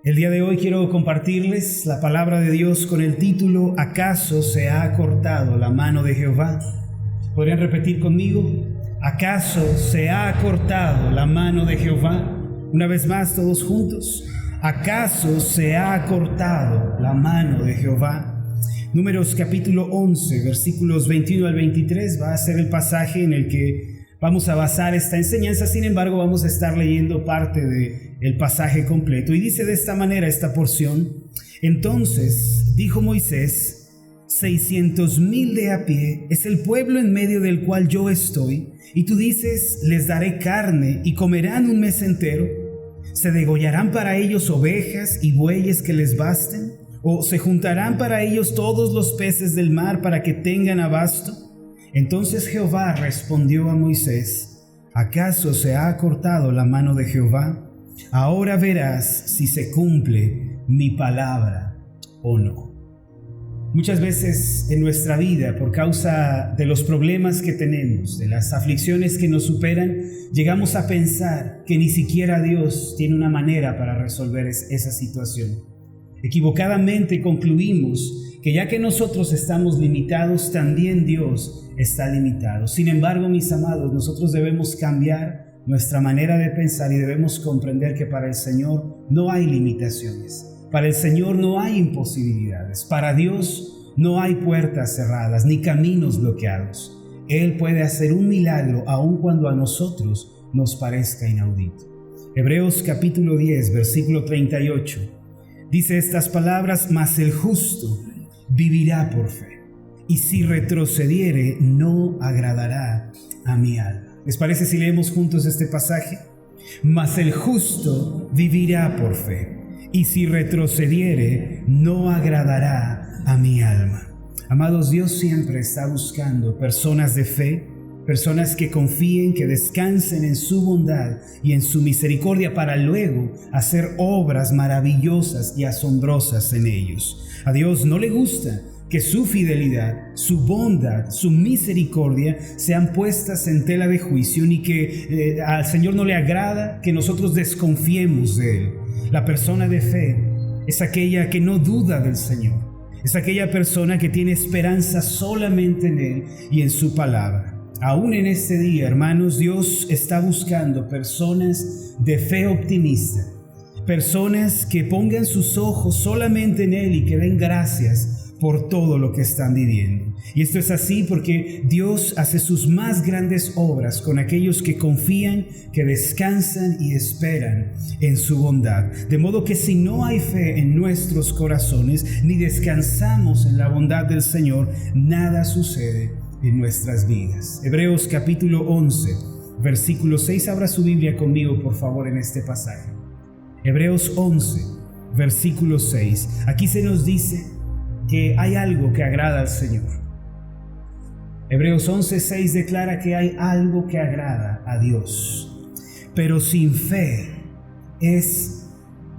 El día de hoy quiero compartirles la palabra de Dios con el título ¿Acaso se ha acortado la mano de Jehová? ¿Podrían repetir conmigo? ¿Acaso se ha acortado la mano de Jehová? Una vez más, todos juntos. ¿Acaso se ha acortado la mano de Jehová? Números capítulo 11, versículos 21 al 23 va a ser el pasaje en el que vamos a basar esta enseñanza. Sin embargo, vamos a estar leyendo parte del pasaje completo. Y dice de esta manera esta porción: Entonces dijo Moisés: 600,000 de a pie es el pueblo en medio del cual yo estoy, y tú dices: les daré carne y comerán un mes entero. ¿Se degollarán para ellos ovejas y bueyes que les basten? ¿O se juntarán para ellos todos los peces del mar para que tengan abasto? Entonces Jehová respondió a Moisés: ¿acaso se ha acortado la mano de Jehová? Ahora verás si se cumple mi palabra o no. Muchas veces en nuestra vida, por causa de los problemas que tenemos, de las aflicciones que nos superan, llegamos a pensar que ni siquiera Dios tiene una manera para resolver esa situación. Equivocadamente concluimos que ya que nosotros estamos limitados, también Dios está limitado. Sin embargo, mis amados, nosotros debemos cambiar nuestra manera de pensar y debemos comprender que para el Señor no hay limitaciones. Para el Señor no hay imposibilidades. Para Dios no hay puertas cerradas ni caminos bloqueados. Él puede hacer un milagro aun cuando a nosotros nos parezca inaudito. Hebreos capítulo 10, versículo 38. Dice estas palabras: mas el justo vivirá por fe, y si retrocediere no agradará a mi alma. ¿Les parece si leemos juntos este pasaje? Mas el justo vivirá por fe, y si retrocediere no agradará a mi alma. Amados, Dios siempre está buscando personas de fe, personas que confíen, que descansen en su bondad y en su misericordia para luego hacer obras maravillosas y asombrosas en ellos. A Dios no le gusta que su fidelidad, su bondad, su misericordia sean puestas en tela de juicio, ni que al Señor no le agrada que nosotros desconfiemos de Él. La persona de fe es aquella que no duda del Señor, es aquella persona que tiene esperanza solamente en Él y en su palabra. Aún en este día, hermanos, Dios está buscando personas de fe optimista, personas que pongan sus ojos solamente en Él y que den gracias por todo lo que están viviendo. Y esto es así porque Dios hace sus más grandes obras con aquellos que confían, que descansan y esperan en su bondad. De modo que si no hay fe en nuestros corazones, ni descansamos en la bondad del Señor, nada sucede en nuestras vidas. Hebreos capítulo 11, versículo 6. Abra su Biblia conmigo, por favor, en este pasaje. Hebreos 11, versículo 6. Aquí se nos dice que hay algo que agrada al Señor. Hebreos 11, 6 declara que hay algo que agrada a Dios. Pero sin fe es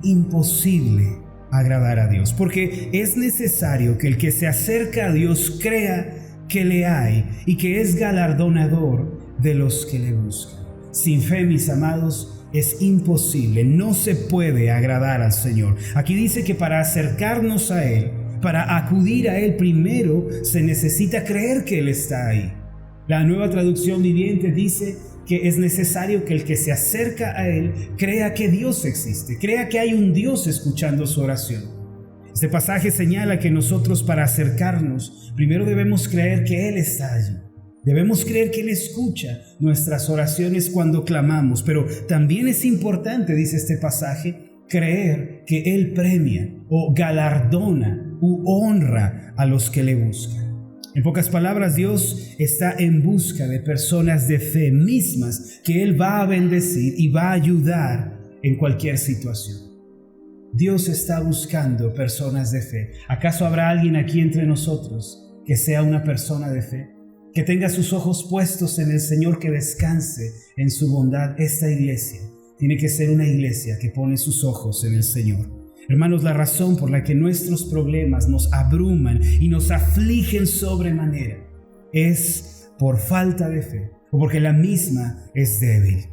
imposible agradar a Dios, porque es necesario que el que se acerca a Dios crea que le hay y que es galardonador de los que le buscan. Sin fe, mis amados, es imposible, no se puede agradar al Señor. Aquí dice que para acercarnos a Él, para acudir a Él, primero se necesita creer que Él está ahí. La Nueva Traducción Viviente dice que es necesario que el que se acerca a Él crea que Dios existe, crea que hay un Dios escuchando su oración. Este pasaje señala que nosotros, para acercarnos, primero debemos creer que Él está allí. Debemos creer que Él escucha nuestras oraciones cuando clamamos, pero también es importante, dice este pasaje, creer que Él premia o galardona u honra a los que le buscan. En pocas palabras, Dios está en busca de personas de fe mismas que Él va a bendecir y va a ayudar en cualquier situación. Dios está buscando personas de fe. ¿Acaso habrá alguien aquí entre nosotros que sea una persona de fe? Que tenga sus ojos puestos en el Señor, que descanse en su bondad. Esta iglesia tiene que ser una iglesia que pone sus ojos en el Señor. Hermanos, la razón por la que nuestros problemas nos abruman y nos afligen sobremanera es por falta de fe, o porque la misma es débil.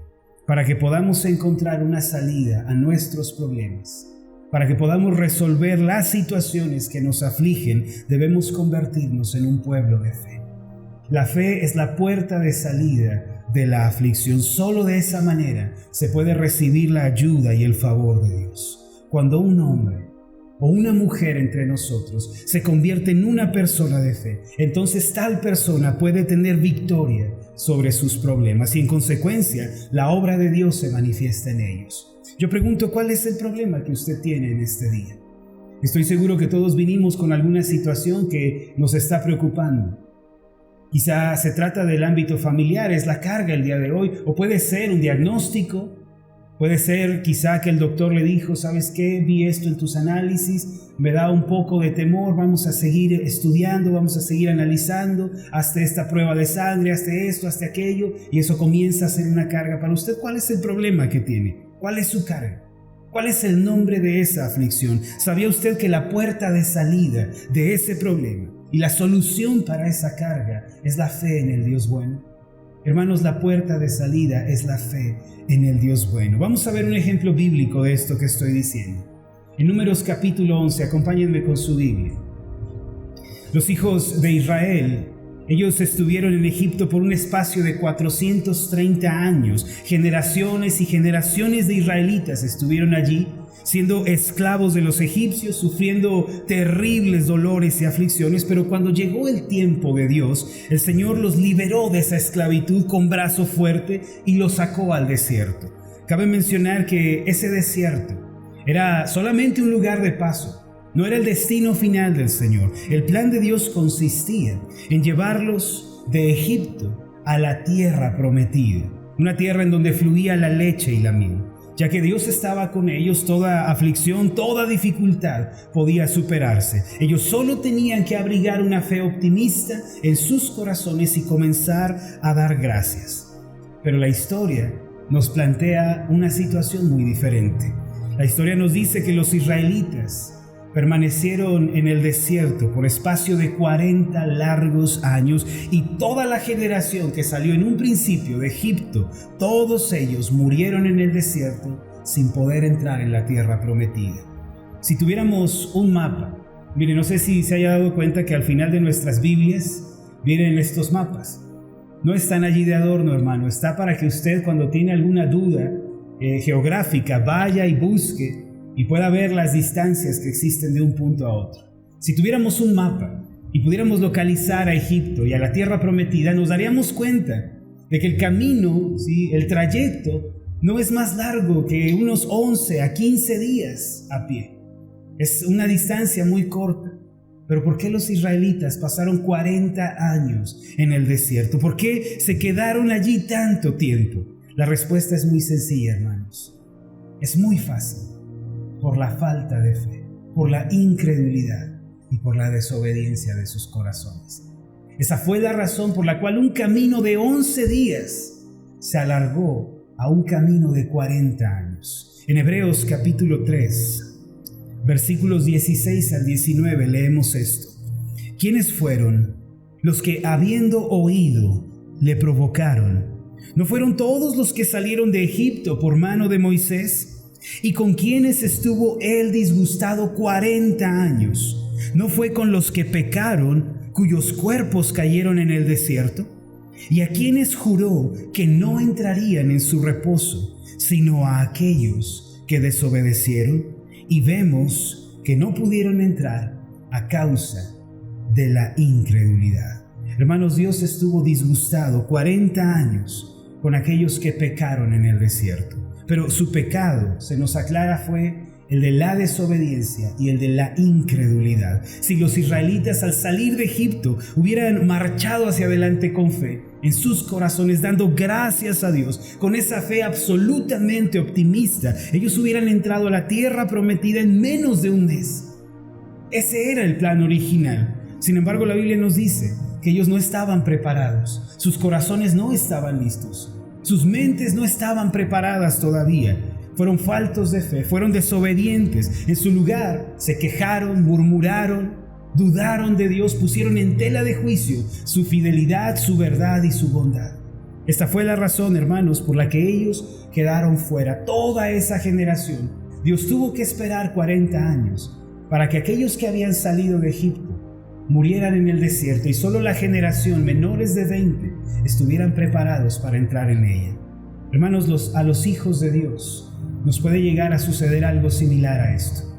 Para que podamos encontrar una salida a nuestros problemas, Para que podamos resolver las situaciones que nos afligen, debemos convertirnos en un pueblo de fe. La fe es la puerta de salida de la aflicción. Solo de esa manera se puede recibir la ayuda y el favor de Dios. Cuando un hombre o una mujer entre nosotros se convierte en una persona de fe, entonces tal persona puede tener victoria sobre sus problemas y en consecuencia la obra de Dios se manifiesta en ellos. Yo pregunto, ¿cuál es el problema que usted tiene en este día? Estoy seguro que todos vinimos con alguna situación que nos está preocupando. Quizá se trata del ámbito familiar, es la carga el día de hoy, o puede ser un diagnóstico, puede ser quizá que el doctor le dijo, ¿sabes qué? Vi esto en tus análisis, me da un poco de temor, vamos a seguir estudiando, vamos a seguir analizando, hazte esta prueba de sangre, hazte esto, hazte aquello, y eso comienza a ser una carga para usted. ¿Cuál es el problema que tiene? ¿Cuál es su carga? ¿Cuál es el nombre de esa aflicción? ¿Sabía usted que la puerta de salida de ese problema y la solución para esa carga es la fe en el Dios bueno? Hermanos, la puerta de salida es la fe en el Dios bueno. Vamos a ver un ejemplo bíblico de esto que estoy diciendo. En Números capítulo 11, acompáñenme con su Biblia. Los hijos de Israel, ellos estuvieron en Egipto por un espacio de 430 años. Generaciones y generaciones de israelitas estuvieron allí, siendo esclavos de los egipcios, sufriendo terribles dolores y aflicciones, pero cuando llegó el tiempo de Dios, el Señor los liberó de esa esclavitud con brazo fuerte y los sacó al desierto. Cabe mencionar que ese desierto era solamente un lugar de paso, no era el destino final del Señor. El plan de Dios consistía en llevarlos de Egipto a la tierra prometida, una tierra en donde fluía la leche y la miel. Ya que Dios estaba con ellos, toda aflicción, toda dificultad podía superarse. Ellos solo tenían que abrigar una fe optimista en sus corazones y comenzar a dar gracias. Pero la historia nos plantea una situación muy diferente. La historia nos dice que los israelitas permanecieron en el desierto por espacio de 40 largos años y toda la generación que salió en un principio de Egipto, todos ellos murieron en el desierto sin poder entrar en la tierra prometida. Si tuviéramos un mapa, mire, no sé si se haya dado cuenta que al final de nuestras Biblias vienen estos mapas. No están allí de adorno, hermano, está para que usted cuando tiene alguna duda geográfica vaya y busque y pueda ver las distancias que existen de un punto a otro. Si tuviéramos un mapa y pudiéramos localizar a Egipto y a la tierra prometida, nos daríamos cuenta de que el camino, ¿sí?, el trayecto, no es más largo que unos 11 a 15 días a pie. Es una distancia muy corta. Pero ¿por qué los israelitas pasaron 40 años en el desierto? ¿Por qué se quedaron allí tanto tiempo? La respuesta es muy sencilla, hermanos. Es muy fácil. Por la falta de fe, por la incredulidad y por la desobediencia de sus corazones. Esa fue la razón por la cual un camino de 11 días se alargó a un camino de 40 años. En Hebreos capítulo 3, versículos 16 al 19 leemos esto. ¿Quiénes fueron los que habiendo oído le provocaron? ¿No fueron todos los que salieron de Egipto por mano de Moisés? ¿Y con quienes estuvo él disgustado 40 años? ¿No fue con los que pecaron, cuyos cuerpos cayeron en el desierto? ¿Y a quienes juró que no entrarían en su reposo, sino a aquellos que desobedecieron? Y vemos que no pudieron entrar a causa de la incredulidad. Hermanos, Dios estuvo disgustado 40 años con aquellos que pecaron en el desierto. Pero su pecado, se nos aclara, fue el de la desobediencia y el de la incredulidad. Si los israelitas al salir de Egipto hubieran marchado hacia adelante con fe, en sus corazones dando gracias a Dios, con esa fe absolutamente optimista, ellos hubieran entrado a la tierra prometida en menos de un mes. Ese era el plan original. Sin embargo, la Biblia nos dice que ellos no estaban preparados, sus corazones no estaban listos. Sus mentes no estaban preparadas todavía. Fueron faltos de fe, fueron desobedientes. En su lugar se quejaron, murmuraron, dudaron de Dios, pusieron en tela de juicio su fidelidad, su verdad y su bondad. Esta fue la razón, hermanos, por la que ellos quedaron fuera. Toda esa generación Dios tuvo que esperar 40 años para que aquellos que habían salido de Egipto murieran en el desierto y solo la generación menores de 20 estuvieran preparados para entrar en ella. Hermanos, a los hijos de Dios nos puede llegar a suceder algo similar a esto.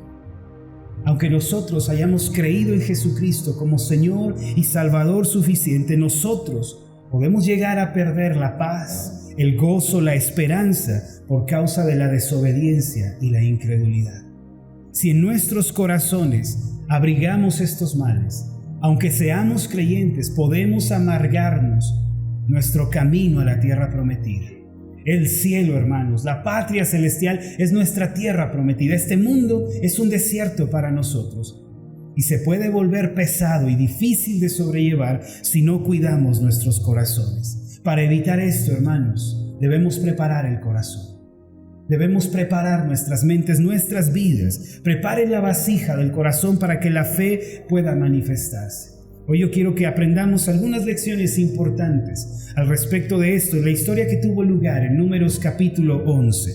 Aunque nosotros hayamos creído en Jesucristo como Señor y Salvador suficiente, nosotros podemos llegar a perder la paz, el gozo, la esperanza por causa de la desobediencia y la incredulidad. Si en nuestros corazones abrigamos estos males, aunque seamos creyentes, podemos amargarnos nuestro camino a la tierra prometida. El cielo, hermanos, la patria celestial es nuestra tierra prometida. Este mundo es un desierto para nosotros y se puede volver pesado y difícil de sobrellevar si no cuidamos nuestros corazones. Para evitar esto, hermanos, debemos preparar el corazón. Debemos preparar nuestras mentes, nuestras vidas. Preparen la vasija del corazón para que la fe pueda manifestarse. Hoy yo quiero que aprendamos algunas lecciones importantes al respecto de esto, la historia que tuvo lugar en Números capítulo 11.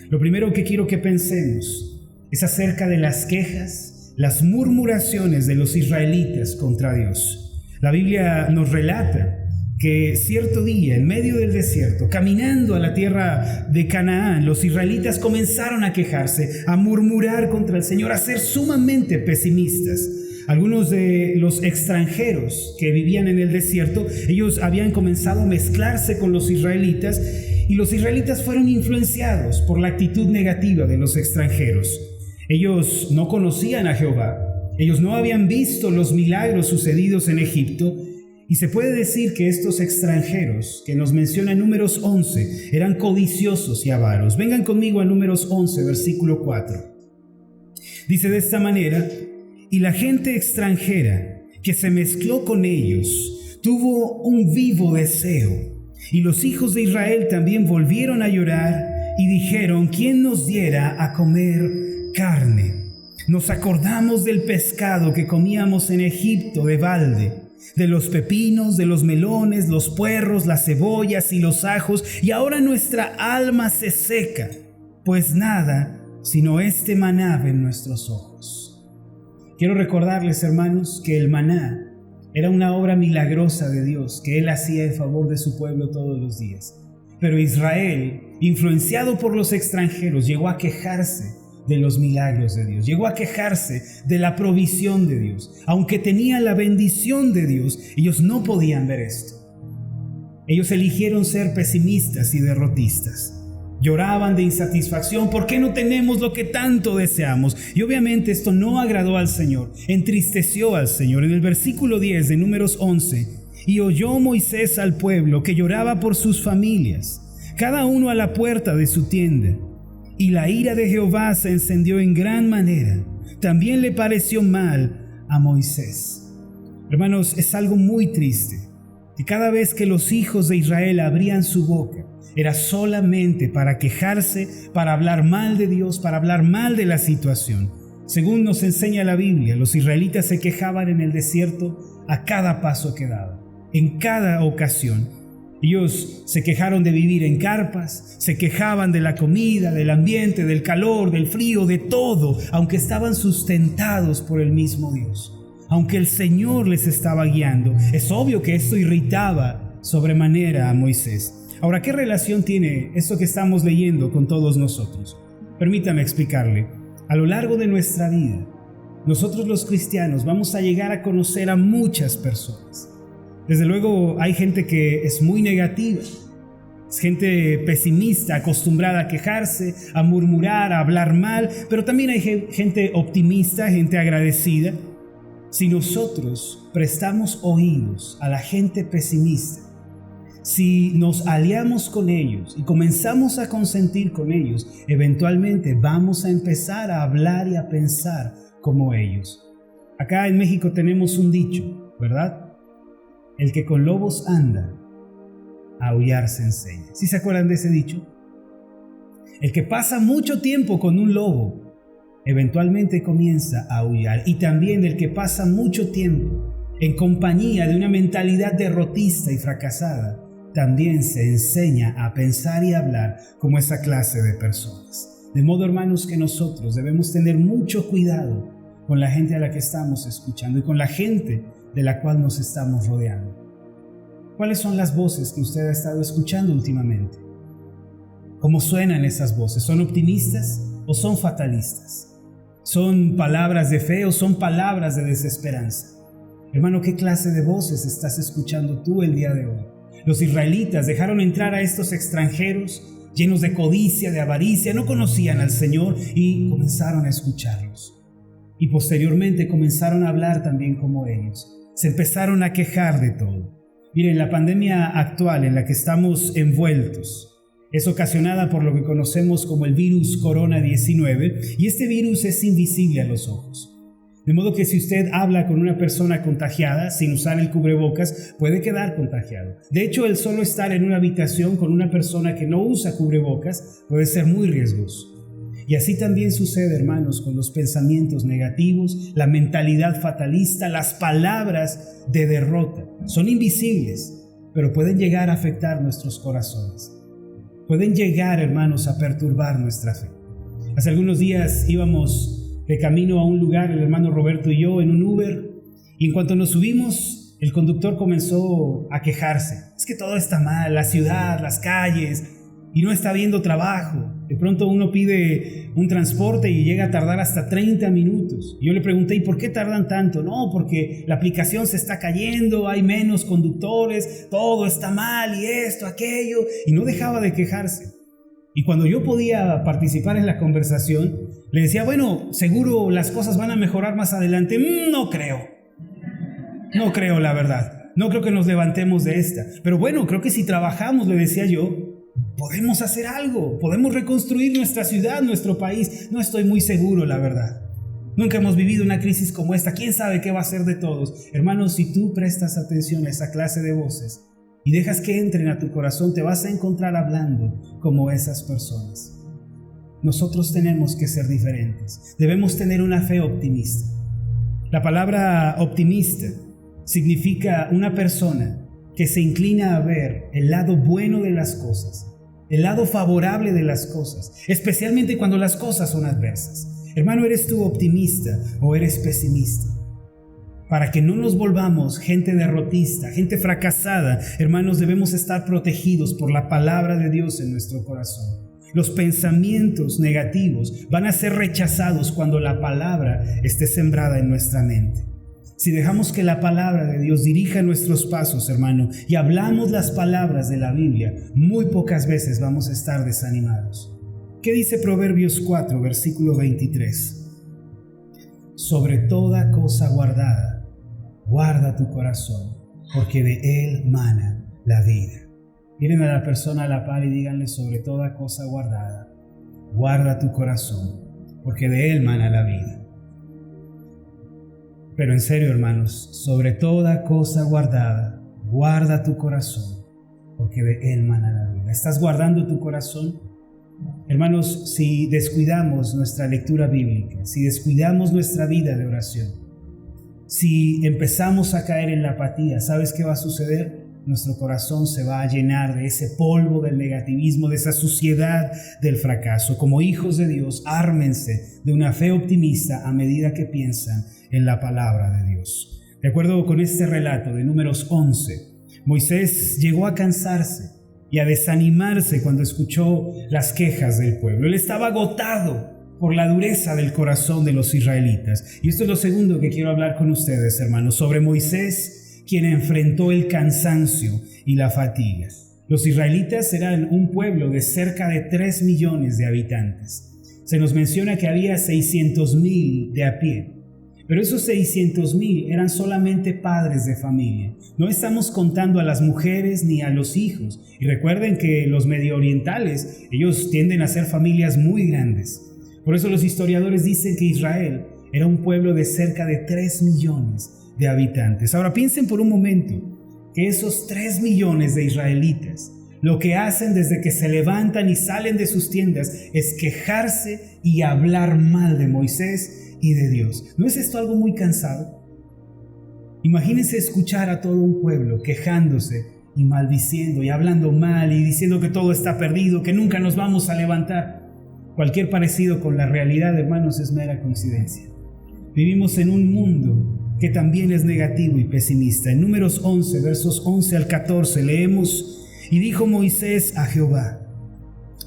Lo primero que quiero que pensemos es acerca de las quejas, las murmuraciones de los israelitas contra Dios. La Biblia nos relata que cierto día, en medio del desierto, caminando a la tierra de Canaán, los israelitas comenzaron a quejarse, a murmurar contra el Señor, a ser sumamente pesimistas. Algunos de los extranjeros que vivían en el desierto, ellos habían comenzado a mezclarse con los israelitas y los israelitas fueron influenciados por la actitud negativa de los extranjeros. Ellos no conocían a Jehová, ellos no habían visto los milagros sucedidos en Egipto y se puede decir que estos extranjeros que nos menciona en Números 11 eran codiciosos y avaros. Vengan conmigo a Números 11, versículo 4. Dice de esta manera: y la gente extranjera que se mezcló con ellos tuvo un vivo deseo. Y los hijos de Israel también volvieron a llorar y dijeron: ¿quién nos diera a comer carne? Nos acordamos del pescado que comíamos en Egipto de balde, de los pepinos, de los melones, los puerros, las cebollas y los ajos, y ahora nuestra alma se seca, pues nada sino este maná ven nuestros ojos. Quiero recordarles, hermanos, que el maná era una obra milagrosa de Dios que Él hacía en favor de su pueblo todos los días. Pero Israel, influenciado por los extranjeros, llegó a quejarse de los milagros de Dios, llegó a quejarse de la provisión de Dios. Aunque tenía la bendición de Dios, ellos no podían ver esto. Ellos eligieron ser pesimistas y derrotistas. Lloraban de insatisfacción. ¿Por qué no tenemos lo que tanto deseamos? Y obviamente esto no agradó al Señor, entristeció al Señor. En el versículo 10 de Números 11, y oyó Moisés al pueblo que lloraba por sus familias, cada uno a la puerta de su tienda. Y la ira de Jehová se encendió en gran manera. También le pareció mal a Moisés. Hermanos, es algo muy triste que cada vez que los hijos de Israel abrían su boca, era solamente para quejarse, para hablar mal de Dios, para hablar mal de la situación. Según nos enseña la Biblia, los israelitas se quejaban en el desierto a cada paso que daban, en cada ocasión. Ellos se quejaron de vivir en carpas, se quejaban de la comida, del ambiente, del calor, del frío, de todo, aunque estaban sustentados por el mismo Dios. Aunque el Señor les estaba guiando, es obvio que esto irritaba sobremanera a Moisés. Ahora, ¿qué relación tiene esto que estamos leyendo con todos nosotros? Permítame explicarle. A lo largo de nuestra vida, nosotros los cristianos vamos a llegar a conocer a muchas personas. Desde luego hay gente que es muy negativa, es gente pesimista, acostumbrada a quejarse, a murmurar, a hablar mal, pero también hay gente optimista, gente agradecida. Si nosotros prestamos oídos a la gente pesimista, si nos aliamos con ellos y comenzamos a consentir con ellos, eventualmente vamos a empezar a hablar y a pensar como ellos. Acá en México tenemos un dicho, ¿verdad? El que con lobos anda, a aullar se enseña. ¿Sí se acuerdan de ese dicho? El que pasa mucho tiempo con un lobo, eventualmente comienza a aullar. Y también el que pasa mucho tiempo en compañía de una mentalidad derrotista y fracasada, también se enseña a pensar y hablar como esa clase de personas. De modo, hermanos, que nosotros debemos tener mucho cuidado con la gente a la que estamos escuchando y con la gente de la cual nos estamos rodeando. ¿Cuáles son las voces que usted ha estado escuchando últimamente? ¿Cómo suenan esas voces? ¿Son optimistas o son fatalistas? ¿Son palabras de fe o son palabras de desesperanza? Hermano, ¿qué clase de voces estás escuchando tú el día de hoy? Los israelitas dejaron entrar a estos extranjeros llenos de codicia, de avaricia, no conocían al Señor y comenzaron a escucharlos. Y posteriormente comenzaron a hablar también como ellos. Se empezaron a quejar de todo. Miren, la pandemia actual en la que estamos envueltos es ocasionada por lo que conocemos como el virus Corona-19, y este virus es invisible a los ojos. De modo que si usted habla con una persona contagiada sin usar el cubrebocas, puede quedar contagiado. De hecho, el solo estar en una habitación con una persona que no usa cubrebocas puede ser muy riesgoso. Y así también sucede, hermanos, con los pensamientos negativos, la mentalidad fatalista, las palabras de derrota. Son invisibles, pero pueden llegar a afectar nuestros corazones. Pueden llegar, hermanos, a perturbar nuestra fe. Hace algunos días íbamos de camino a un lugar, el hermano Roberto y yo, en un Uber, y en cuanto nos subimos, el conductor comenzó a quejarse. Es que todo está mal, la ciudad, las calles, y no está habiendo trabajo. De pronto uno pide un transporte y llega a tardar hasta 30 minutos. Y yo le pregunté, ¿y por qué tardan tanto? No, porque la aplicación se está cayendo, hay menos conductores, todo está mal y esto, aquello. Y no dejaba de quejarse. Y cuando yo podía participar en la conversación, le decía, bueno, seguro las cosas van a mejorar más adelante. No creo. No creo, la verdad. No creo que nos levantemos de esta. Pero bueno, creo que si trabajamos, le decía yo, podemos hacer algo, podemos reconstruir nuestra ciudad, nuestro país. No estoy muy seguro, la verdad. Nunca hemos vivido una crisis como esta. ¿Quién sabe qué va a ser de todos? Hermanos, si tú prestas atención a esa clase de voces y dejas que entren a tu corazón, te vas a encontrar hablando como esas personas. Nosotros tenemos que ser diferentes. Debemos tener una fe optimista. La palabra optimista significa una persona que se inclina a ver el lado bueno de las cosas, el lado favorable de las cosas, especialmente cuando las cosas son adversas. Hermano, ¿eres tú optimista o eres pesimista? Para que no nos volvamos gente derrotista, gente fracasada, hermanos, debemos estar protegidos por la palabra de Dios en nuestro corazón. Los pensamientos negativos van a ser rechazados cuando la palabra esté sembrada en nuestra mente. Si dejamos que la palabra de Dios dirija nuestros pasos, hermano, y hablamos las palabras de la Biblia, muy pocas veces vamos a estar desanimados. ¿Qué dice Proverbios 4, versículo 23? Sobre toda cosa guardada, guarda tu corazón, porque de él mana la vida. Miren a la persona a la par y díganle, sobre toda cosa guardada, guarda tu corazón, porque de él mana la vida. Pero en serio, hermanos, sobre toda cosa guardada, guarda tu corazón, porque de él mana la vida. ¿Estás guardando tu corazón? Hermanos, si descuidamos nuestra lectura bíblica, si descuidamos nuestra vida de oración, si empezamos a caer en la apatía, ¿sabes qué va a suceder? Nuestro corazón se va a llenar de ese polvo del negativismo, de esa suciedad del fracaso. Como hijos de Dios, ármense de una fe optimista a medida que piensan en la palabra de Dios. De acuerdo con este relato de Números 11, Moisés llegó a cansarse y a desanimarse cuando escuchó las quejas del pueblo. Él estaba agotado por la dureza del corazón de los israelitas. Y esto es lo segundo que quiero hablar con ustedes, hermanos, sobre Moisés, quien enfrentó el cansancio y la fatiga. Los israelitas eran un pueblo de cerca de 3 millones de habitantes. Se nos menciona que había 600,000 de a pie. Pero esos 600,000 eran solamente padres de familia. No estamos contando a las mujeres ni a los hijos. Y recuerden que los medio orientales, ellos tienden a ser familias muy grandes. Por eso los historiadores dicen que Israel era un pueblo de cerca de 3 millones de habitantes. Ahora piensen por un momento que esos 3 millones de israelitas lo que hacen desde que se levantan y salen de sus tiendas es quejarse y hablar mal de Moisés y de Dios. ¿No es esto algo muy cansado? Imagínense escuchar a todo un pueblo quejándose y maldiciendo y hablando mal y diciendo que todo está perdido, que nunca nos vamos a levantar. Cualquier parecido con la realidad, hermanos, es mera coincidencia. Vivimos en un mundo que también es negativo y pesimista. En Números 11, versos 11 al 14, leemos: y dijo Moisés a Jehová: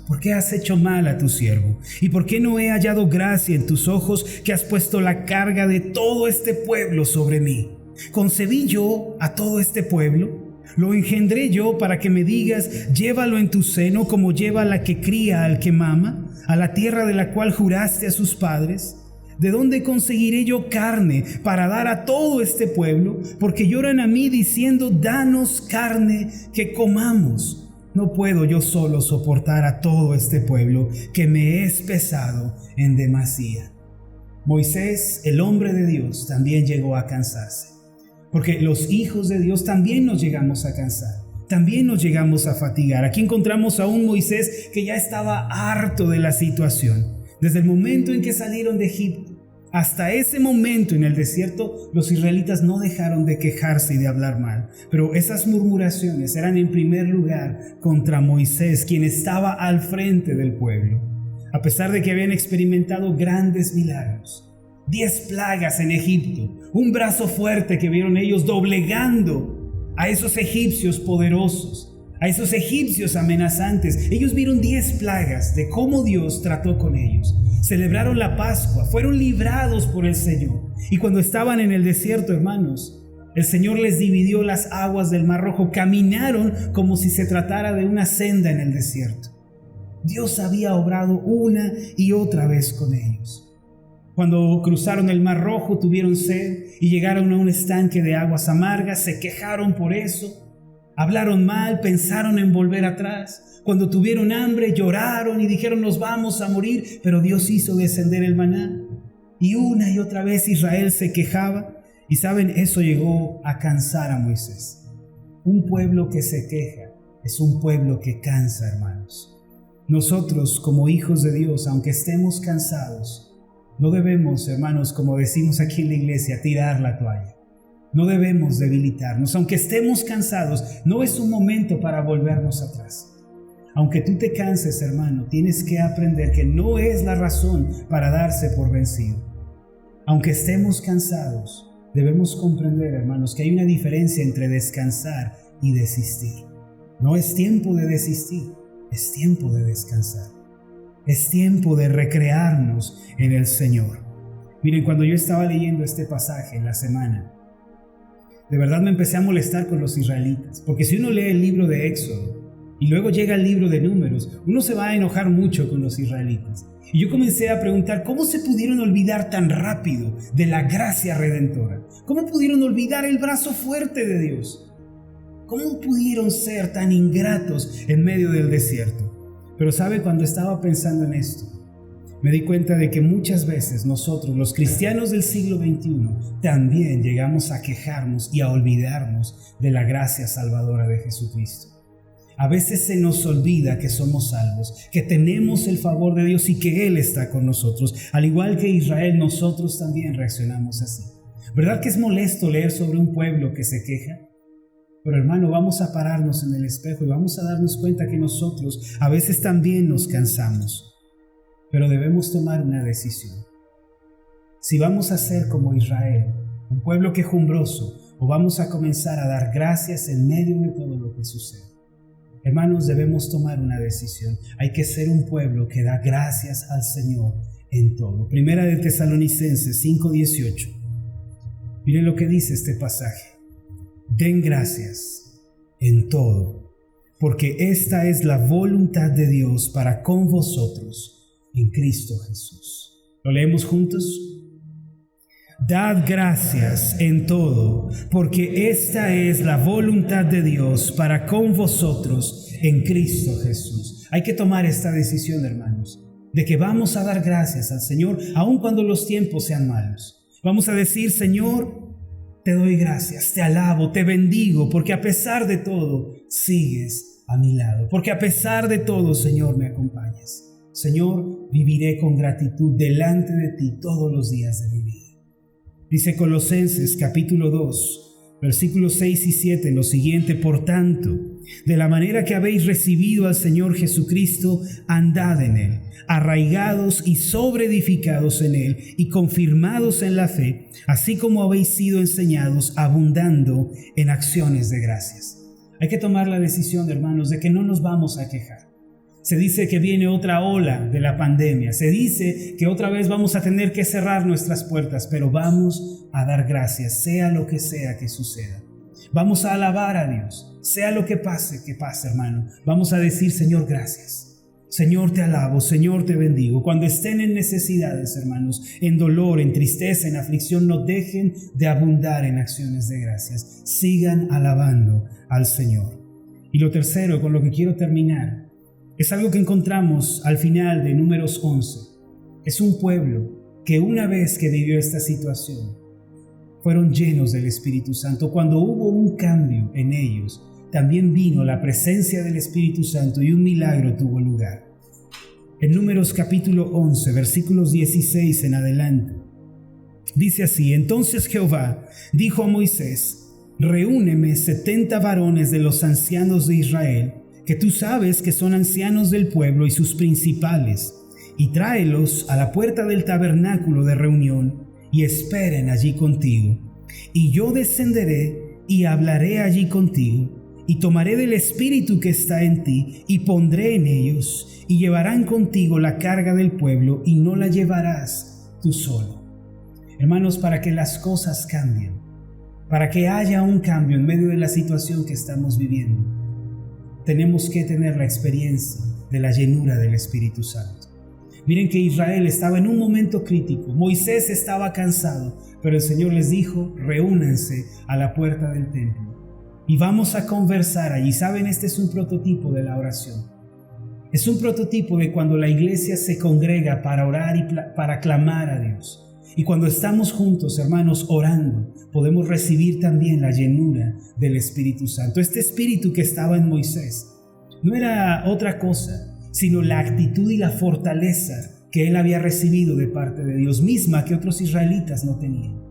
¿por qué has hecho mal a tu siervo? ¿Y por qué no he hallado gracia en tus ojos, que has puesto la carga de todo este pueblo sobre mí? ¿Concebí yo a todo este pueblo? ¿Lo engendré yo para que me digas, llévalo en tu seno como lleva la que cría al que mama, a la tierra de la cual juraste a sus padres? ¿De dónde conseguiré yo carne para dar a todo este pueblo? Porque lloran a mí diciendo, danos carne que comamos. No puedo yo solo soportar a todo este pueblo, que me es pesado en demasía. Moisés, el hombre de Dios, también llegó a cansarse. Porque los hijos de Dios también nos llegamos a cansar, también nos llegamos a fatigar. Aquí encontramos a un Moisés que ya estaba harto de la situación. Desde el momento en que salieron de Egipto hasta ese momento en el desierto, los israelitas no dejaron de quejarse y de hablar mal. Pero esas murmuraciones eran en primer lugar contra Moisés, quien estaba al frente del pueblo. A pesar de que habían experimentado grandes milagros, 10 plagas en Egipto, un brazo fuerte que vieron ellos doblegando a esos egipcios poderosos, a esos egipcios amenazantes. Ellos vieron 10 plagas de cómo Dios trató con ellos. Celebraron la Pascua, fueron librados por el Señor. Y cuando estaban en el desierto, hermanos, el Señor les dividió las aguas del Mar Rojo. Caminaron como si se tratara de una senda en el desierto. Dios había obrado una y otra vez con ellos. Cuando cruzaron el Mar Rojo, tuvieron sed y llegaron a un estanque de aguas amargas, se quejaron por eso, hablaron mal, pensaron en volver atrás. Cuando tuvieron hambre, lloraron y dijeron, nos vamos a morir, pero Dios hizo descender el maná. Y una y otra vez Israel se quejaba, y saben, eso llegó a cansar a Moisés. Un pueblo que se queja es un pueblo que cansa, hermanos. Nosotros, como hijos de Dios, aunque estemos cansados, no debemos, hermanos, como decimos aquí en la iglesia, tirar la toalla. No debemos debilitarnos. Aunque estemos cansados, no es un momento para volvernos atrás. Aunque tú te canses, hermano, tienes que aprender que no es la razón para darse por vencido. Aunque estemos cansados, debemos comprender, hermanos, que hay una diferencia entre descansar y desistir. No es tiempo de desistir, es tiempo de descansar. Es tiempo de recrearnos en el Señor. Miren, cuando yo estaba leyendo este pasaje en la semana, de verdad me empecé a molestar con los israelitas, porque si uno lee el libro de Éxodo y luego llega el libro de Números, uno se va a enojar mucho con los israelitas. Y yo comencé a preguntar, ¿cómo se pudieron olvidar tan rápido de la gracia redentora? ¿Cómo pudieron olvidar el brazo fuerte de Dios? ¿Cómo pudieron ser tan ingratos en medio del desierto? Pero ¿sabe? Cuando estaba pensando en esto, me di cuenta de que muchas veces nosotros, los cristianos del siglo XXI, también llegamos a quejarnos y a olvidarnos de la gracia salvadora de Jesucristo. A veces se nos olvida que somos salvos, que tenemos el favor de Dios y que Él está con nosotros. Al igual que Israel, nosotros también reaccionamos así. ¿Verdad que es molesto leer sobre un pueblo que se queja? Pero hermano, vamos a pararnos en el espejo y vamos a darnos cuenta que nosotros a veces también nos cansamos, pero debemos tomar una decisión. Si vamos a ser como Israel, un pueblo quejumbroso, o vamos a comenzar a dar gracias en medio de todo lo que sucede. Hermanos, debemos tomar una decisión. Hay que ser un pueblo que da gracias al Señor en todo. Primera de Tesalonicenses 5:18. Miren lo que dice este pasaje. Den gracias en todo, porque esta es la voluntad de Dios para con vosotros en Cristo Jesús. ¿Lo leemos juntos? Dad gracias en todo, porque esta es la voluntad de Dios para con vosotros en Cristo Jesús. Hay que tomar esta decisión, hermanos, de que vamos a dar gracias al Señor, aun cuando los tiempos sean malos. Vamos a decir, Señor, te doy gracias, te alabo, te bendigo, porque a pesar de todo, sigues a mi lado. Porque a pesar de todo, Señor, me acompañas. Señor, viviré con gratitud delante de ti todos los días de mi vida. Dice Colosenses capítulo 2, Versículos 6 y 7, lo siguiente: por tanto, de la manera que habéis recibido al Señor Jesucristo, andad en Él, arraigados y sobreedificados en Él y confirmados en la fe, así como habéis sido enseñados, abundando en acciones de gracias. Hay que tomar la decisión, hermanos, de que no nos vamos a quejar. Se dice que viene otra ola de la pandemia. Se dice que otra vez vamos a tener que cerrar nuestras puertas, pero vamos a dar gracias, sea lo que sea que suceda. Vamos a alabar a Dios, sea lo que pase, hermano. Vamos a decir: Señor, gracias. Señor, te alabo, Señor, te bendigo. Cuando estén en necesidades, hermanos, en dolor, en tristeza, en aflicción, no dejen de abundar en acciones de gracias. Sigan alabando al Señor. Y lo tercero, con lo que quiero terminar, es algo que encontramos al final de Números 11. Es un pueblo que una vez que vivió esta situación, fueron llenos del Espíritu Santo. Cuando hubo un cambio en ellos, también vino la presencia del Espíritu Santo y un milagro tuvo lugar. En Números capítulo 11, versículos 16 en adelante, dice así: entonces Jehová dijo a Moisés: reúneme 70 varones de los ancianos de Israel, que tú sabes que son ancianos del pueblo y sus principales, y tráelos a la puerta del tabernáculo de reunión, y esperen allí contigo. Y yo descenderé y hablaré allí contigo, y tomaré del espíritu que está en ti, y pondré en ellos, y llevarán contigo la carga del pueblo, y no la llevarás tú solo. Hermanos, para que las cosas cambien, para que haya un cambio en medio de la situación que estamos viviendo, tenemos que tener la experiencia de la llenura del Espíritu Santo. Miren que Israel estaba en un momento crítico. Moisés estaba cansado, pero el Señor les dijo: reúnanse a la puerta del templo y vamos a conversar allí. Saben, este es un prototipo de la oración. Es un prototipo de cuando la iglesia se congrega para orar y para clamar a Dios. Y cuando estamos juntos, hermanos, orando, podemos recibir también la llenura del Espíritu Santo. Este Espíritu que estaba en Moisés no era otra cosa, sino la actitud y la fortaleza que él había recibido de parte de Dios, misma que otros israelitas no tenían.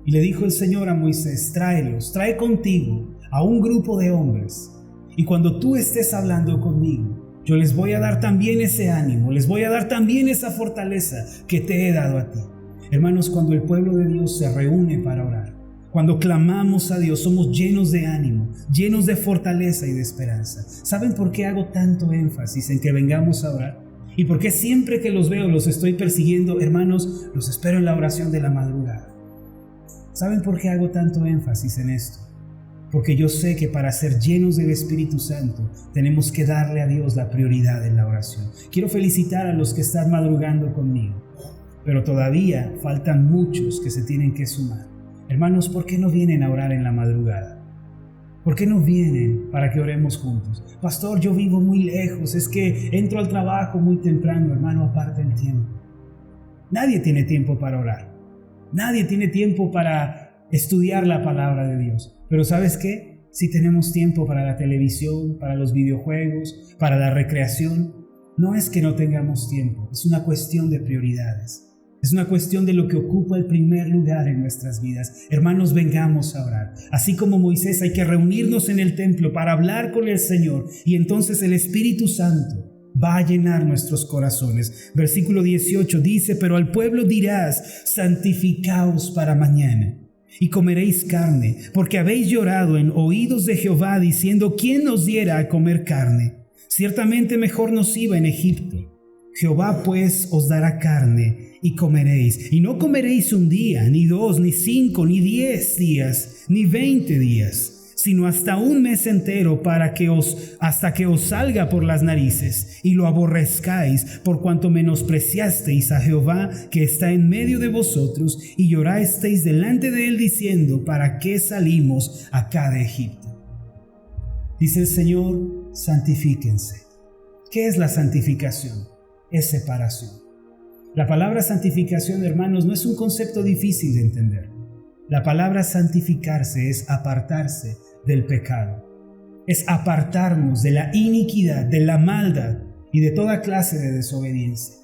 Y le dijo el Señor a Moisés: trae contigo a un grupo de hombres, y cuando tú estés hablando conmigo, yo les voy a dar también ese ánimo, les voy a dar también esa fortaleza que te he dado a ti. Hermanos, cuando el pueblo de Dios se reúne para orar, cuando clamamos a Dios, somos llenos de ánimo, llenos de fortaleza y de esperanza. ¿Saben por qué hago tanto énfasis en que vengamos a orar? ¿Y por qué siempre que los veo los estoy persiguiendo? Hermanos, los espero en la oración de la madrugada. ¿Saben por qué hago tanto énfasis en esto? Porque yo sé que para ser llenos del Espíritu Santo tenemos que darle a Dios la prioridad en la oración. Quiero felicitar a los que están madrugando conmigo, pero todavía faltan muchos que se tienen que sumar. Hermanos, ¿por qué no vienen a orar en la madrugada? ¿Por qué no vienen para que oremos juntos? Pastor, yo vivo muy lejos, es que entro al trabajo muy temprano. Hermano, aparte el tiempo. Nadie tiene tiempo para orar. Nadie tiene tiempo para estudiar la palabra de Dios. Pero ¿sabes qué? Sí tenemos tiempo para la televisión, para los videojuegos, para la recreación. No es que no tengamos tiempo, es una cuestión de prioridades. Es una cuestión de lo que ocupa el primer lugar en nuestras vidas. Hermanos, vengamos a orar. Así como Moisés, hay que reunirnos en el templo para hablar con el Señor, y entonces el Espíritu Santo va a llenar nuestros corazones. Versículo 18 dice: pero al pueblo dirás: santificaos para mañana, y comeréis carne, porque habéis llorado en oídos de Jehová, diciendo: ¿quién nos diera a comer carne? Ciertamente mejor nos iba en Egipto. Jehová pues os dará carne y comeréis, y no comeréis un día, ni 2, ni 5, ni 10 días, ni 20 días, sino hasta un mes entero, hasta que os salga por las narices, y lo aborrezcáis, por cuanto menospreciasteis a Jehová que está en medio de vosotros, y llorasteis delante de él, diciendo: ¿para qué salimos acá de Egipto? Dice el Señor: santifíquense. ¿Qué es la santificación? Es separación. La palabra santificación, hermanos, no es un concepto difícil de entender. La palabra santificarse es apartarse del pecado. Es apartarnos de la iniquidad, de la maldad y de toda clase de desobediencia.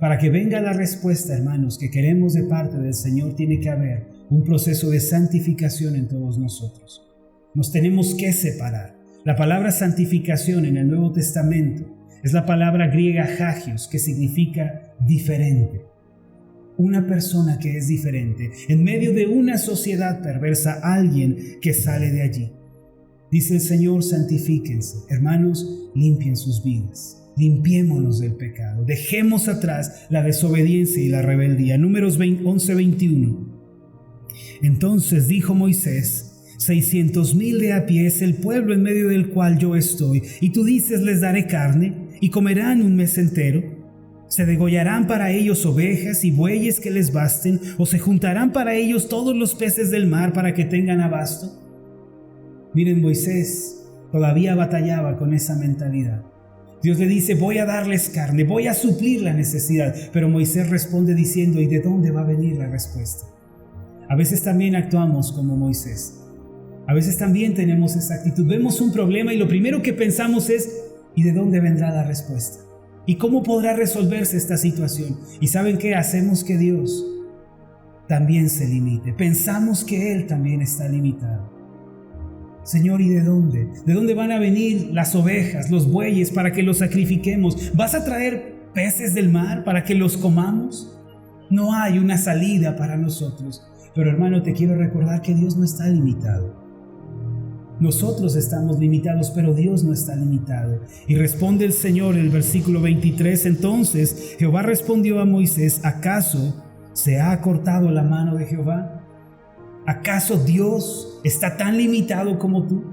Para que venga la respuesta, hermanos, que queremos de parte del Señor, tiene que haber un proceso de santificación en todos nosotros. Nos tenemos que separar. La palabra santificación en el Nuevo Testamento es la palabra griega hagios, que significa diferente. Una persona que es diferente. En medio de una sociedad perversa, alguien que sale de allí. Dice el Señor, santifíquense. Hermanos, limpien sus vidas. Limpiémonos del pecado. Dejemos atrás la desobediencia y la rebeldía. Números 11:21. Entonces dijo Moisés: 600,000 de a pie es el pueblo en medio del cual yo estoy, y tú dices: les daré carne, y comerán un mes entero. Se degollarán para ellos ovejas y bueyes que les basten, o se juntarán para ellos todos los peces del mar para que tengan abasto. Miren, Moisés todavía batallaba con esa mentalidad. Dios le dice: voy a darles carne, voy a suplir la necesidad. Pero Moisés responde diciendo: ¿y de dónde va a venir la respuesta? A veces también actuamos como Moisés. A veces también tenemos esa actitud. Vemos un problema y lo primero que pensamos es: ¿y de dónde vendrá la respuesta? ¿Y cómo podrá resolverse esta situación? ¿Y saben qué? Hacemos que Dios también se limite. Pensamos que Él también está limitado. Señor, ¿y de dónde? ¿De dónde van a venir las ovejas, los bueyes para que los sacrifiquemos? ¿Vas a traer peces del mar para que los comamos? No hay una salida para nosotros. Pero hermano, te quiero recordar que Dios no está limitado. Nosotros estamos limitados, pero Dios no está limitado. Y responde el Señor en el versículo 23. Entonces Jehová respondió a Moisés: ¿acaso se ha acortado la mano de Jehová? ¿Acaso Dios está tan limitado como tú?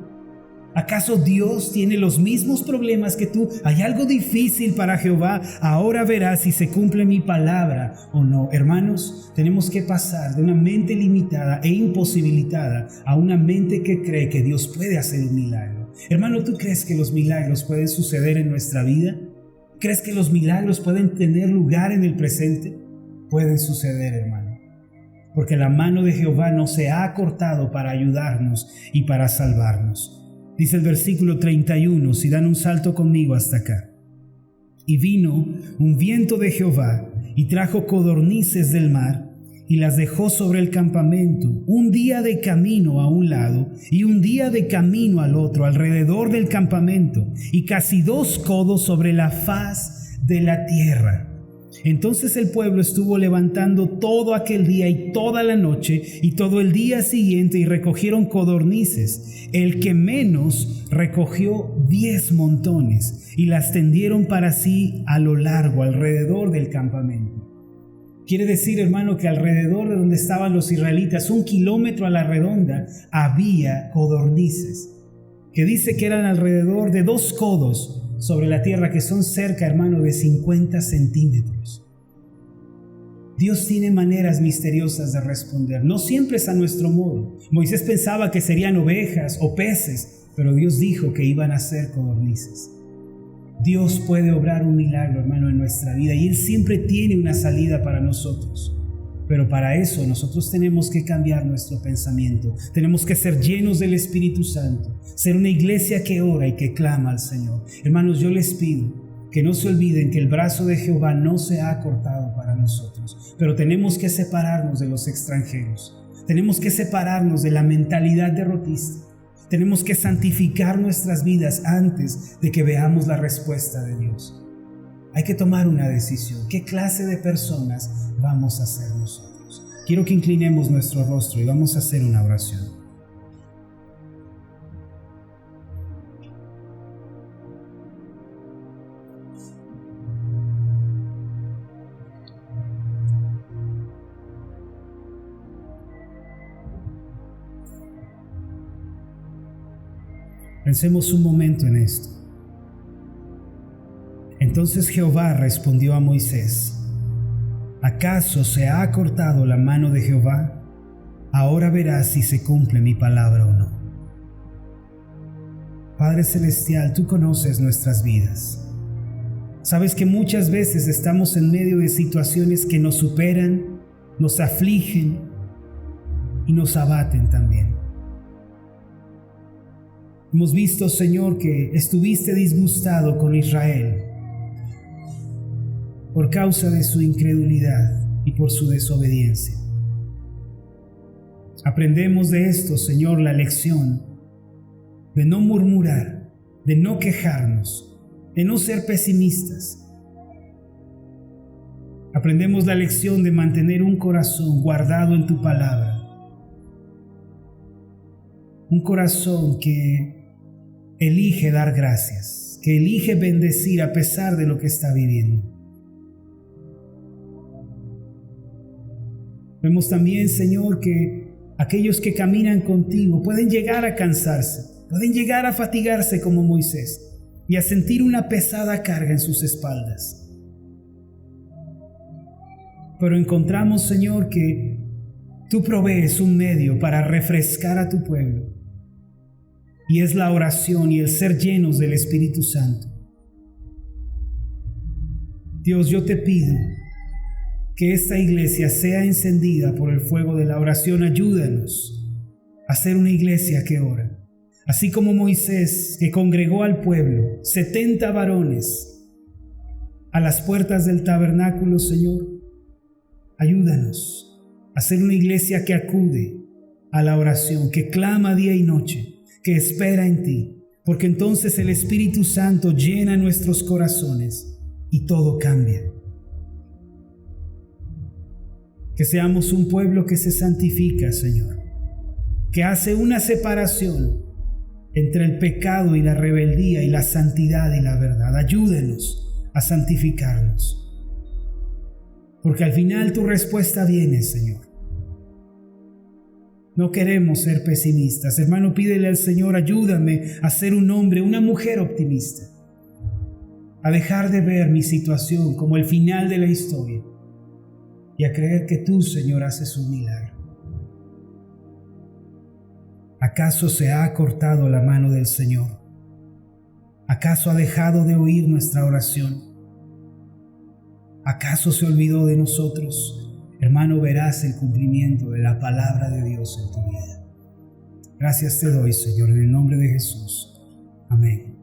¿Acaso Dios tiene los mismos problemas que tú? ¿Hay algo difícil para Jehová? Ahora verás si se cumple mi palabra o no. Hermanos, tenemos que pasar de una mente limitada e imposibilitada a una mente que cree que Dios puede hacer un milagro. Hermano, ¿tú crees que los milagros pueden suceder en nuestra vida? ¿Crees que los milagros pueden tener lugar en el presente? Pueden suceder, hermano. Porque la mano de Jehová no se ha acortado para ayudarnos y para salvarnos. Dice el versículo 31, si dan un salto conmigo hasta acá. Y vino un viento de Jehová y trajo codornices del mar y las dejó sobre el campamento, un día de camino a un lado y un día de camino al otro, alrededor del campamento, y casi 2 codos sobre la faz de la tierra. Entonces el pueblo estuvo levantando todo aquel día y toda la noche y todo el día siguiente, y recogieron codornices. El que menos recogió 10 montones y las tendieron para sí a lo largo, alrededor del campamento. Quiere decir, hermano, que alrededor de donde estaban los israelitas, 1 kilómetro a la redonda, había codornices, que dice que eran alrededor de 2 codos sobre la tierra, que son cerca, hermano, de 50 centímetros. Dios tiene maneras misteriosas de responder. No siempre es a nuestro modo. Moisés pensaba que serían ovejas o peces, pero Dios dijo que iban a ser codornices. Dios puede obrar un milagro, hermano, en nuestra vida, y Él siempre tiene una salida para nosotros. Pero para eso nosotros tenemos que cambiar nuestro pensamiento. Tenemos que ser llenos del Espíritu Santo, ser una iglesia que ora y que clama al Señor. Hermanos, yo les pido que no se olviden que el brazo de Jehová no se ha cortado para nosotros, pero tenemos que separarnos de los extranjeros. Tenemos que separarnos de la mentalidad derrotista. Tenemos que santificar nuestras vidas antes de que veamos la respuesta de Dios. Hay que tomar una decisión. ¿Qué clase de personas vamos a ser nosotros? Quiero que inclinemos nuestro rostro y vamos a hacer una oración. Pensemos un momento en esto. Entonces Jehová respondió a Moisés: ¿acaso se ha acortado la mano de Jehová? Ahora verás si se cumple mi palabra o no. Padre Celestial, tú conoces nuestras vidas. Sabes que muchas veces estamos en medio de situaciones que nos superan, nos afligen y nos abaten también. Hemos visto, Señor, que estuviste disgustado con Israel por causa de su incredulidad y por su desobediencia. Aprendemos de esto, Señor, la lección de no murmurar, de no quejarnos, de no ser pesimistas. Aprendemos la lección de mantener un corazón guardado en tu palabra. Un corazón que elige dar gracias, que elige bendecir a pesar de lo que está viviendo. Vemos también, Señor, que aquellos que caminan contigo pueden llegar a cansarse, pueden llegar a fatigarse como Moisés y a sentir una pesada carga en sus espaldas. Pero encontramos, Señor, que tú provees un medio para refrescar a tu pueblo, y es la oración y el ser llenos del Espíritu Santo. Dios, yo te pido que esta iglesia sea encendida por el fuego de la oración. Ayúdanos a ser una iglesia que ora. Así como Moisés, que congregó al pueblo, 70 varones, a las puertas del tabernáculo, Señor, ayúdanos a ser una iglesia que acude a la oración, que clama día y noche, que espera en ti, porque entonces el Espíritu Santo llena nuestros corazones y todo cambia. Que seamos un pueblo que se santifica, Señor, que hace una separación entre el pecado y la rebeldía y la santidad y la verdad. Ayúdenos a santificarnos, porque al final tu respuesta viene, Señor. No queremos ser pesimistas. Hermano, pídele al Señor, ayúdame a ser un hombre, una mujer optimista, a dejar de ver mi situación como el final de la historia y a creer que tú, Señor, haces un milagro. ¿Acaso se ha acortado la mano del Señor? ¿Acaso ha dejado de oír nuestra oración? ¿Acaso se olvidó de nosotros? Hermano, verás el cumplimiento de la palabra de Dios en tu vida. Gracias te doy, Señor, en el nombre de Jesús. Amén.